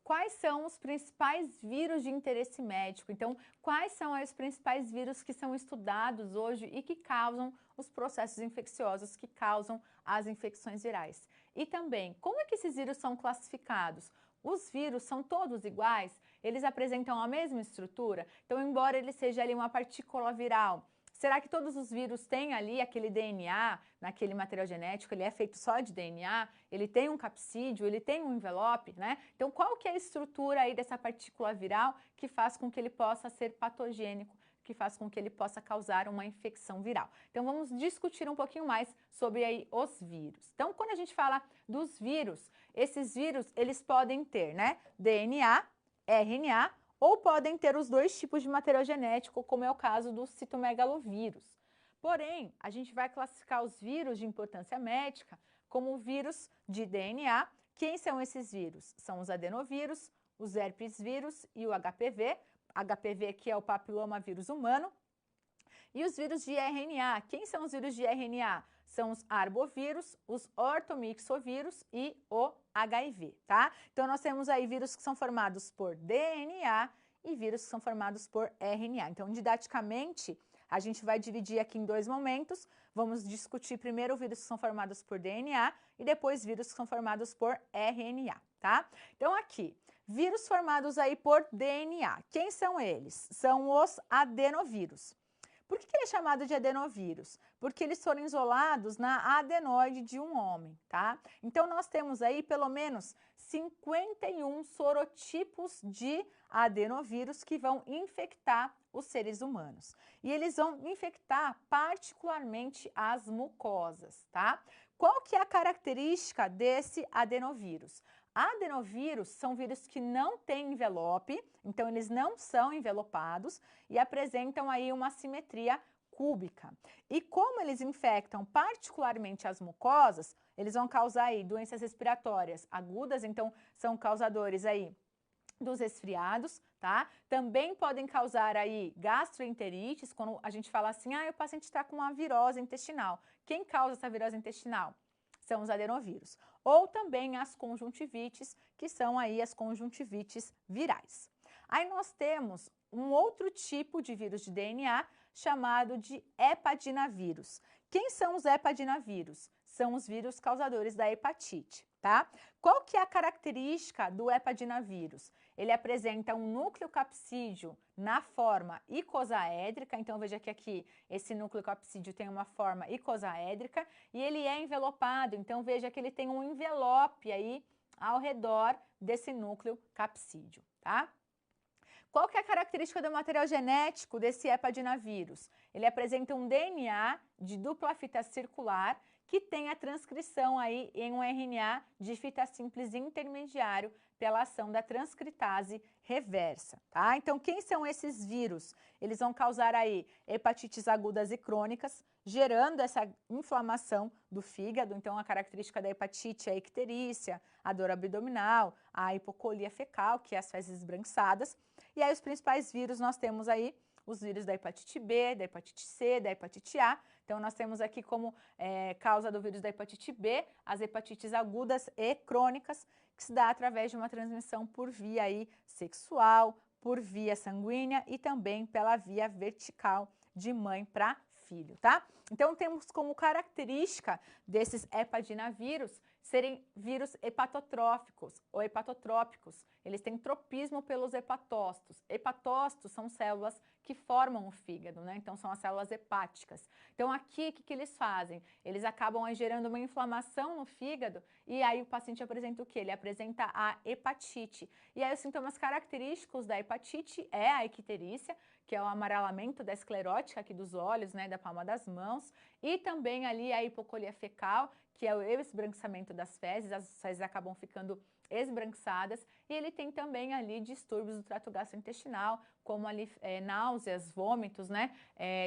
quais são os principais vírus de interesse médico. Então, quais são os principais vírus que são estudados hoje e que causam os processos infecciosos, que causam as infecções virais. E também, como é que esses vírus são classificados? Os vírus são todos iguais? Eles apresentam a mesma estrutura? Então, embora ele seja ali uma partícula viral, será que todos os vírus têm ali aquele DNA, naquele material genético, ele é feito só de DNA, ele tem um capsídeo, ele tem um envelope, né? Então, qual que é a estrutura aí dessa partícula viral que faz com que ele possa ser patogênico, que faz com que ele possa causar uma infecção viral? Então, vamos discutir um pouquinho mais sobre aí os vírus. Então, quando a gente fala dos vírus, esses vírus, eles podem ter, né, DNA, RNA, ou podem ter os dois tipos de material genético, como é o caso do citomegalovírus. Porém, a gente vai classificar os vírus de importância médica como vírus de DNA. Quem são esses vírus? São os adenovírus, os herpes vírus e o HPV. HPV que é o papilomavírus humano. E os vírus de RNA. Quem são os vírus de RNA? São os arbovírus, os ortomixovírus e o HIV, tá? Então, nós temos aí vírus que são formados por DNA e vírus que são formados por RNA. Então, didaticamente, a gente vai dividir aqui em dois momentos. Vamos discutir primeiro vírus que são formados por DNA e depois vírus que são formados por RNA, tá? Então, aqui, vírus formados aí por DNA. Quem são eles? São os adenovírus. Por que ele é chamado de adenovírus? Porque eles foram isolados na adenoide de um homem, tá? Então, nós temos aí pelo menos 51 sorotipos de adenovírus que vão infectar os seres humanos. E eles vão infectar particularmente as mucosas, tá? Qual que é a característica desse adenovírus? Adenovírus são vírus que não têm envelope, então eles não são envelopados e apresentam aí uma simetria cúbica. E como eles infectam particularmente as mucosas, eles vão causar aí doenças respiratórias agudas, então são causadores aí dos resfriados, tá? Também podem causar aí gastroenterites, quando a gente fala assim, o paciente está com uma virose intestinal. Quem causa essa virose intestinal? São os adenovírus. Ou também as conjuntivites, que são aí as conjuntivites virais. Aí nós temos um outro tipo de vírus de DNA chamado de hepadinavírus. Quem são os hepadinavírus? São os vírus causadores da hepatite, tá? Qual que é a característica do hepadinavírus? Ele apresenta um núcleo capsídeo na forma icosaédrica, então veja que aqui esse núcleo capsídeo tem uma forma icosaédrica e ele é envelopado, então veja que ele tem um envelope aí ao redor desse núcleo capsídeo, tá? Qual que é a característica do material genético desse hepadinavírus? Ele apresenta um DNA de dupla fita circular que tem a transcrição aí em um RNA de fita simples intermediário pela ação da transcritase reversa, tá? Então, quem são esses vírus? Eles vão causar aí hepatites agudas e crônicas, gerando essa inflamação do fígado. Então, a característica da hepatite é a icterícia, a dor abdominal, a hipocolia fecal, que é as fezes esbranquiçadas. E aí, os principais vírus nós temos aí os vírus da hepatite B, da hepatite C, da hepatite A. Então, nós temos aqui como causa do vírus da hepatite B, as hepatites agudas e crônicas, que se dá através de uma transmissão por via aí sexual, por via sanguínea e também pela via vertical de mãe para filho, tá? Então, temos como característica desses hepadinavírus serem vírus hepatotróficos ou hepatotrópicos. Eles têm tropismo pelos hepatócitos. Hepatócitos são células que formam o fígado, né? Então, são as células hepáticas. Então, aqui, o que eles fazem? Eles acabam aí gerando uma inflamação no fígado e aí o paciente apresenta o quê? Ele apresenta a hepatite. E aí, os sintomas característicos da hepatite é a icterícia, que é o amarelamento da esclerótica aqui dos olhos, né, da palma das mãos, e também ali a hipocolia fecal, que é o esbranquiçamento das fezes, as fezes acabam ficando esbranquiçadas, e ele tem também ali distúrbios do trato gastrointestinal, como ali náuseas, vômitos, né,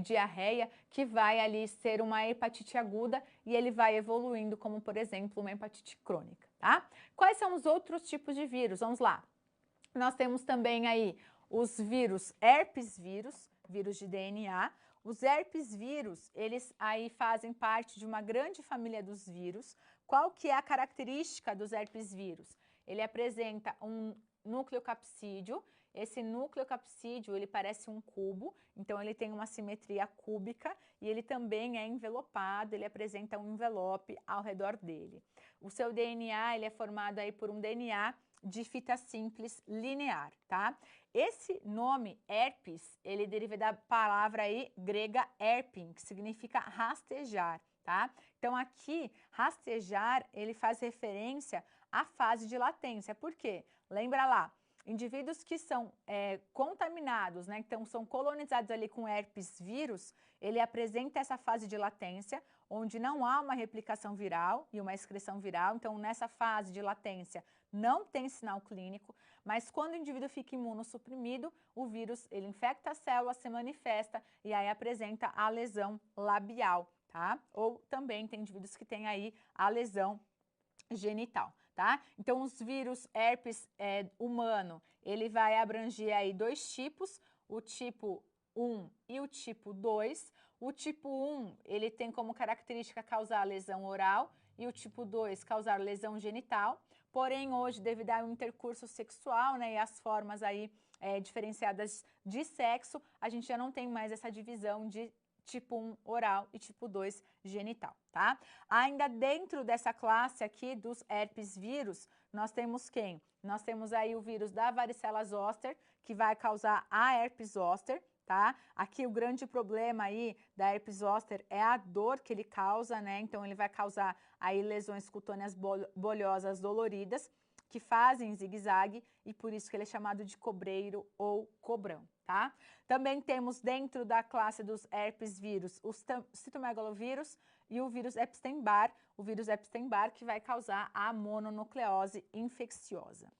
diarreia, que vai ali ser uma hepatite aguda e ele vai evoluindo como, por exemplo, uma hepatite crônica, tá? Quais são os outros tipos de vírus? Vamos lá. Nós temos também aí os vírus herpes vírus, vírus de DNA. Os herpes vírus, eles aí fazem parte de uma grande família dos vírus. Qual que é a característica dos herpes vírus? Ele apresenta um nucleocapsídeo. Esse nucleocapsídeo, ele parece um cubo, então ele tem uma simetria cúbica e ele também é envelopado, ele apresenta um envelope ao redor dele. O seu DNA, ele é formado aí por um DNA de fita simples linear, tá? Esse nome herpes, ele deriva da palavra aí grega herpin, que significa rastejar, tá? Então aqui, rastejar, ele faz referência à fase de latência. Por quê? Lembra lá, indivíduos que são contaminados, né, então são colonizados ali com herpes vírus, ele apresenta essa fase de latência, onde não há uma replicação viral e uma excreção viral, então nessa fase de latência não tem sinal clínico, mas quando o indivíduo fica imunossuprimido, o vírus, ele infecta a célula, se manifesta e aí apresenta a lesão labial, tá? Ou também tem indivíduos que têm aí a lesão genital, tá? Então, os vírus herpes humano, ele vai abranger aí dois tipos, o tipo 1 e o tipo 2. O tipo 1, ele tem como característica causar lesão oral e o tipo 2 causar lesão genital. Porém, hoje, devido ao intercurso sexual, né, e as formas aí diferenciadas de sexo, a gente já não tem mais essa divisão de tipo 1 oral e tipo 2 genital, tá? Ainda dentro dessa classe aqui dos herpes vírus, nós temos quem? Nós temos aí o vírus da varicela zoster, que vai causar a herpes zoster, tá? Aqui o grande problema aí da herpes zoster é a dor que ele causa, né? Então ele vai causar aí lesões cutâneas bolhosas doloridas, que fazem zigue-zague e por isso que ele é chamado de cobreiro ou cobrão, tá? Também temos dentro da classe dos herpes vírus o citomegalovírus e o vírus Epstein-Barr, que vai causar a mononucleose infecciosa.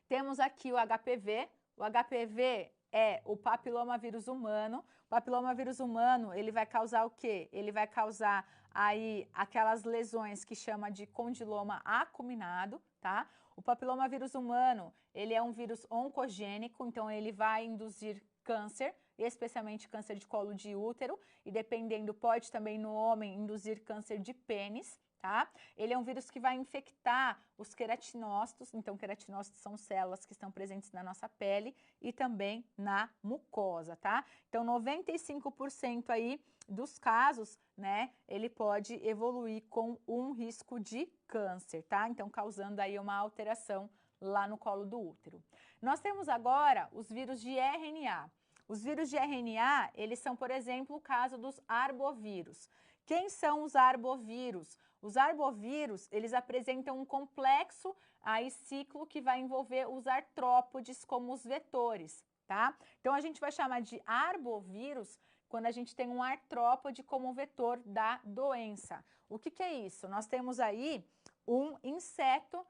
Temos aqui o HPV. O HPV é o papilomavírus humano. O papilomavírus humano, ele vai causar o quê? Ele vai causar aí aquelas lesões que chama de condiloma acuminado, tá? O papilomavírus humano, ele é um vírus oncogênico, então ele vai induzir câncer, especialmente câncer de colo de útero, e dependendo, pode também no homem induzir câncer de pênis, tá? Ele é um vírus que vai infectar os queratinócitos, então queratinócitos são células que estão presentes na nossa pele e também na mucosa, tá? Então 95% aí dos casos, né, ele pode evoluir com um risco de câncer, tá? Então causando aí uma alteração lá no colo do útero. Nós temos agora os vírus de RNA. Os vírus de RNA, eles são, por exemplo, o caso dos arbovírus. Quem são os arbovírus? Os arbovírus, eles apresentam um complexo aí ciclo que vai envolver os artrópodes como os vetores, tá? Então a gente vai chamar de arbovírus quando a gente tem um artrópode como vetor da doença. O que é isso? Nós temos aí um inseto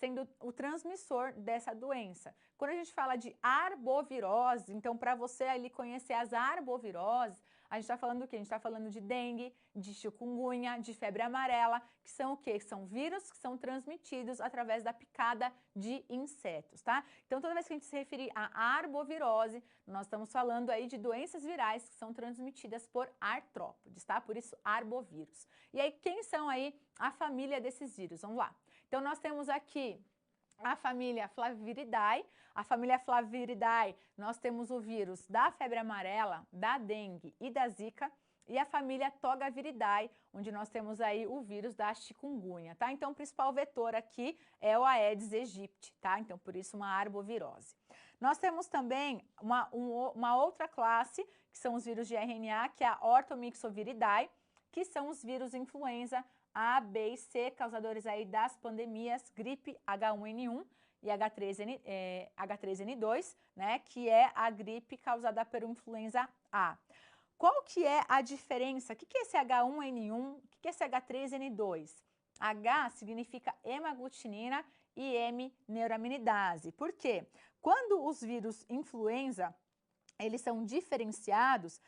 sendo o transmissor dessa doença. Quando a gente fala de arbovirose, então para você ali conhecer as arboviroses, a gente está falando do quê? A gente está falando de dengue, de chikungunya, de febre amarela, que são o quê? São vírus que são transmitidos através da picada de insetos, tá? Então toda vez que a gente se referir a arbovirose, nós estamos falando aí de doenças virais que são transmitidas por artrópodes, tá? Por isso arbovírus. E aí quem são aí a família desses vírus? Vamos lá. Então, nós temos aqui a família Flaviridae. A família Flaviridae, nós temos o vírus da febre amarela, da dengue e da zika. E a família Togaviridae, onde nós temos aí o vírus da chikungunya, tá? Então, o principal vetor aqui é o Aedes aegypti, tá? Então, por isso, uma arbovirose. Nós temos também uma outra classe, que são os vírus de RNA, que é a Orthomyxoviridae, que são os vírus influenza A, B e C, causadores aí das pandemias, gripe H1N1 e H3N2, né, que é a gripe causada pela influenza A. Qual que é a diferença? O que é esse H1N1? O que é esse H3N2? H significa hemaglutinina e M, neuraminidase. Por quê? Quando os vírus influenza eles são diferenciados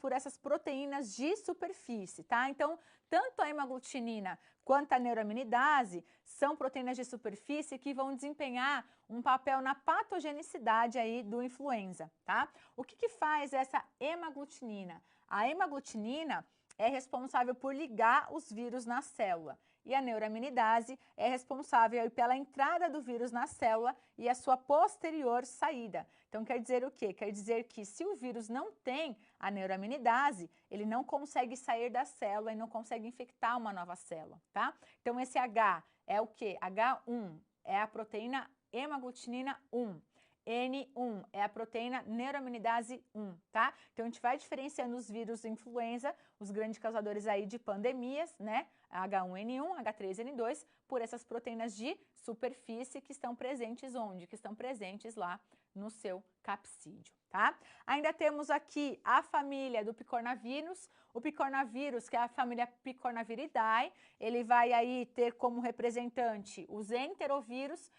por essas proteínas de superfície, tá? Então, tanto a hemaglutinina quanto a neuraminidase são proteínas de superfície que vão desempenhar um papel na patogenicidade aí do influenza, tá? O que faz essa hemaglutinina? A hemaglutinina é responsável por ligar os vírus na célula. e a neuraminidase é responsável pela entrada do vírus na célula e a sua posterior saída. Então, quer dizer o quê? Quer dizer que se o vírus não tem a neuraminidase, ele não consegue sair da célula e não consegue infectar uma nova célula, tá? Então, esse H é o quê? H1 é a proteína hemaglutinina 1. N1 é a proteína neuraminidase 1, tá? Então, a gente vai diferenciando os vírus influenza, os grandes causadores aí de pandemias, né? H1N1, H3N2, por essas proteínas de superfície que estão presentes onde? Que estão presentes lá no seu capsídeo, tá? Ainda temos aqui a família do picornavírus. O picornavírus, que é a família Picornaviridae, ele vai aí ter como representante os enterovírus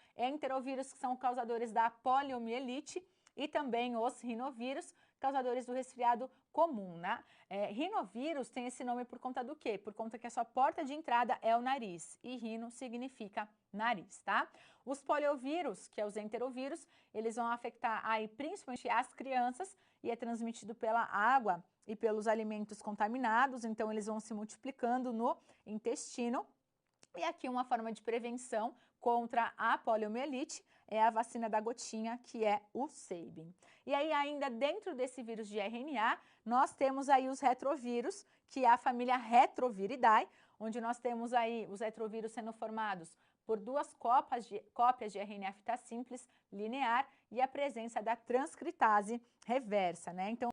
que são causadores da poliomielite, e também os rinovírus, causadores do resfriado comum, né? Rinovírus tem esse nome por conta do quê? Por conta que a sua porta de entrada é o nariz, e rino significa nariz, tá? Os poliovírus, que é os enterovírus, eles vão afetar aí principalmente as crianças e é transmitido pela água e pelos alimentos contaminados, então eles vão se multiplicando no intestino. E aqui uma forma de prevenção contra a poliomielite é a vacina da gotinha, que é o Sabin. E aí ainda dentro desse vírus de RNA, nós temos aí os retrovírus, que é a família Retroviridae, onde nós temos aí os retrovírus sendo formados por duas cópias de RNA fita simples linear e a presença da transcritase reversa, né? Então,